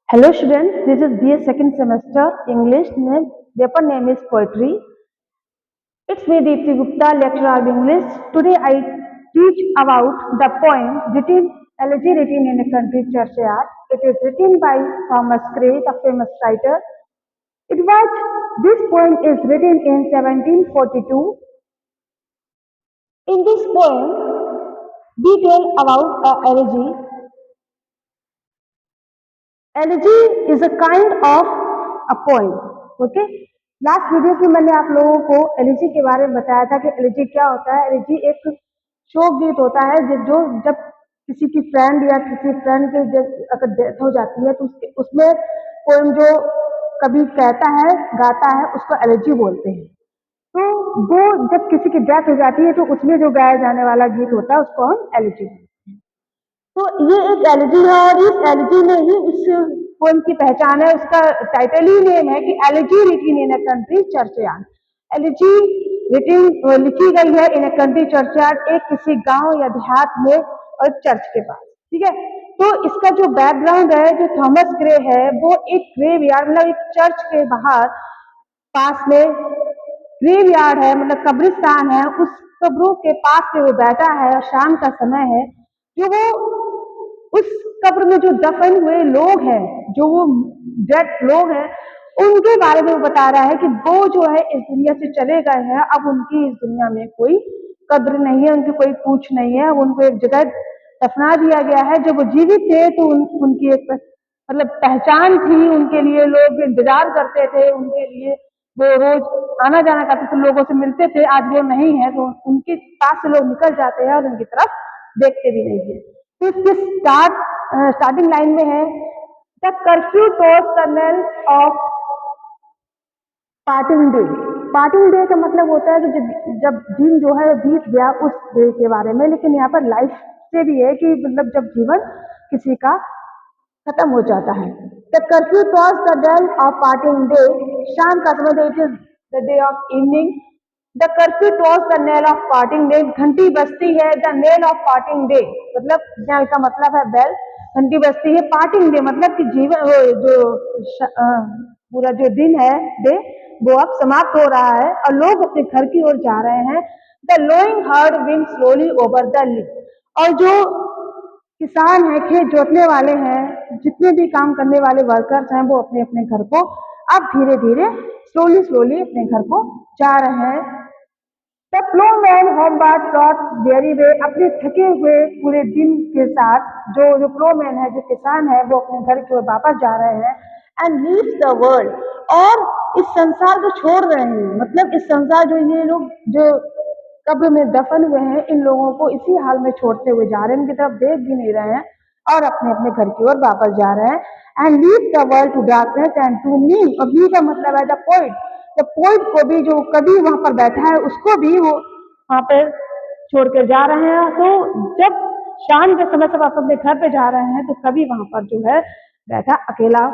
Hello students, this is BA second semester English. Paper name is poetry. It's me Deepthi Gupta, lecturer of English. Today I teach about the poem written elegy written in a country churchyard. It is written by Thomas Gray, the famous writer. This poem is written in 1742. In this poem, detail about elegy. Elegy is a kind of a poem. Okay, last video में मैंने आप लोगों को elegy के बारे में बताया था कि एलिजी क्या होता है. एलिजी एक शोक गीत होता है जो जब किसी की फ्रेंड या किसी फ्रेंड के अगर डेथ हो जाती है तो उसमें पोइम जो कभी कहता है गाता है उसको एलिजी बोलते हैं. तो वो जब किसी की डेथ हो जाती है तो उसमें जो गाया जाने वाला गीत होता है उसको हम एलिजी. तो ये एक एलिजी है और इस एलिजी में ही इस पोएम की पहचान है. उसका टाइटल ही नेम है कि elegy written in a country churchyard. Elegy written लिखी गई है इन अ कंट्री चर्चयार्ड, एक किसी गांव या देहात में और चर्च के पास. ठीक है, तो इसका जो बैकग्राउंड है, जो थॉमस ग्रे है, वो एक ग्रेवयार्ड मतलब एक चर्च के बाहर पास में ग्रेवयार्ड है, मतलब कब्रिस्तान है, उस कब्रों के पास में वो बैठा है और शाम का समय है. जो वो उस कब्र में जो दफन हुए लोग हैं, जो वो डेड लोग हैं, उनके बारे में वो बता रहा है कि वो जो है इस दुनिया से चले गए हैं. अब उनकी इस दुनिया में कोई कद्र नहीं है, उनकी कोई पूछ नहीं है. उनको एक जगह दफना दिया गया है. जब वो जीवित थे तो उनकी एक मतलब पहचान थी, उनके लिए लोग इंतजार करते थे, उनके लिए वो रोज आना जाना करते थे, लोगों से मिलते थे. आज वो नहीं है तो उनके पास से लोग निकल जाते हैं और उनकी तरफ देखते भी नहीं है. तो इसके स्टार्टिंग लाइन में है the curfew tolls the knell of parting day. Parting day का मतलब होता है कि जब दिन जो है बीत गया उस डे के बारे में, लेकिन यहाँ पर लाइफ से भी है कि मतलब जब जीवन किसी का खत्म हो जाता है. The curfew tolls the knell of parting day. शाम का समय, it is the day of evening. The curfew tolls the knell of parting day. घंटी बजती है. The knell of parting day मतलब यहाँ का मतलब है बेल. घंटी बजती है. पार्टिंग डे मतलब कि जीवन जो पूरा जो दिन है डे वो अब समाप्त हो रहा है और लोग अपने घर की ओर जा रहे हैं. The lowing herd wind slowly over the lea. और जो किसान है, खेत जोतने वाले हैं, जितने भी काम करने वाले वर्कर्स हैं, वो अपने अपने घर को अब धीरे धीरे स्लोली अपने घर को जा रहे हैं. The Plowman homeward trout very way. अपने थके हुए पूरे दिन के साथ जो प्लोमैन है, जो किसान है, वो अपने घर की ओर वापस जा रहे हैं. And leaves the world. और इस संसार को छोड़ रहे हैं. मतलब इस संसार जो ये लोग जो कब्र में दफन हुए हैं, इन लोगों को इसी हाल में छोड़ते हुए जा रहे हैं. इनकी तरफ देख भी नहीं रहे हैं और अपने अपने घर की ओर वापस जा रहे हैं. And leave the world to darkness and to me. और मी का मतलब है द पोइट. द पोइट को भी, जो कवि वहां पर बैठा है, उसको भी वो वहां पर छोड़ कर जा रहे हैं. तो जब शाम के समय सब अपने घर पे जा रहे हैं तो कवि वहां पर जो है बैठा अकेला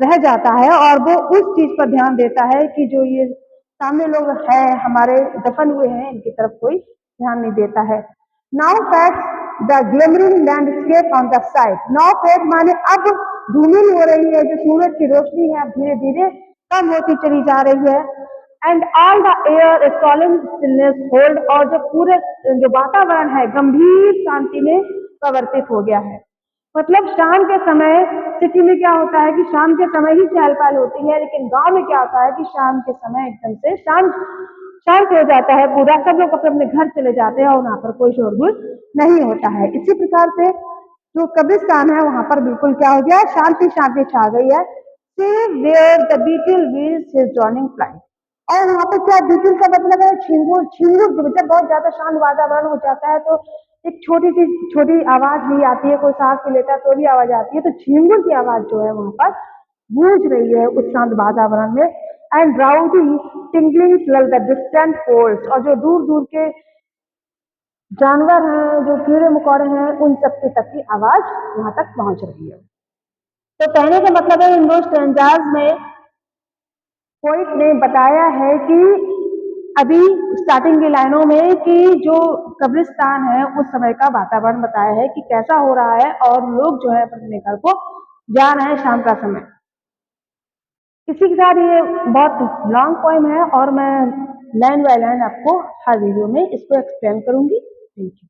रह जाता है और वो उस चीज पर ध्यान देता है कि जो ये सामने लोग हैं हमारे दफन हुए हैं, इनकी तरफ कोई ध्यान नहीं देता है. Now facts the glimmering landscape on the side. Now fact माने अब धूमिल हो रही है, जो सूरज की रोशनी है अब धीरे धीरे कम होती चली जा रही है. And all the air A सॉलेम stillness hold. और जो पूरे जो वातावरण है गंभीर शांति में परिवर्तित हो गया है. मतलब शाम के समय सिटी में क्या होता है कि शाम के समय ही चहल पहल होती है, लेकिन गांव में क्या होता है कि शाम के समय एकदम से शांत हो जाता है पूरा. सब लोग अपने अपने घर चले जाते हैं और वहां पर कोई शोरगुल नहीं होता है. इसी प्रकार से जो कब्रिस्तान है वहां पर बिल्कुल क्या हो गया, शांति शांति छा गई है. Where the beetle wheels his droning flight. और वहां पर क्या, बीटल का मतलब है छिंगुर. छिंगुर जब बहुत ज्यादा शांत वातावरण हो जाता है तो एक छोटी आवाज भी आती है, कोई सांस भी लेता है तो भी आवाज आती है. तो झिंगुर की आवाज जो है वहां पर गूंज रही है उस शांत वातावरण में. And drowsy tinkling smell the distant falls. और जो दूर दूर के जानवर हैं, जो कीड़े मकोड़े हैं, उन सबके तक की आवाज वहां तक पहुंच रही है. तो कहने का मतलब है इन दो स्टैंजाज में पोइट ने बताया है कि अभी स्टार्टिंग की लाइनों में कि जो कब्रिस्तान है उस समय का वातावरण बताया है कि कैसा हो रहा है और लोग जो है अपने घर को जा रहे हैं शाम का समय। इसी के साथ ये बहुत लॉन्ग पोएम है और मैं लाइन बाय लाइन आपको हर वीडियो में इसको एक्सप्लेन करूंगी। Thank you.